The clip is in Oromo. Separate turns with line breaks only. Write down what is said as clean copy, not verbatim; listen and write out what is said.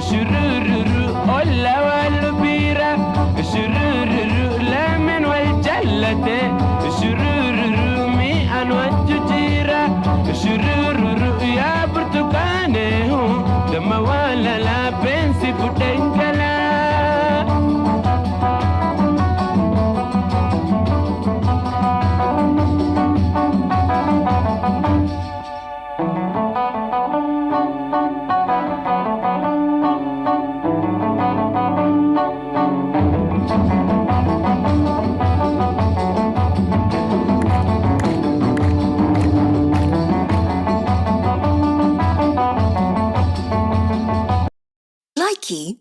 shurururu, olla walbira, shurururu, lemon wal jallate, shurururu, mi an wajjira, shurururu, ya burtukane hu, dama wala la pensi putengala.
Likey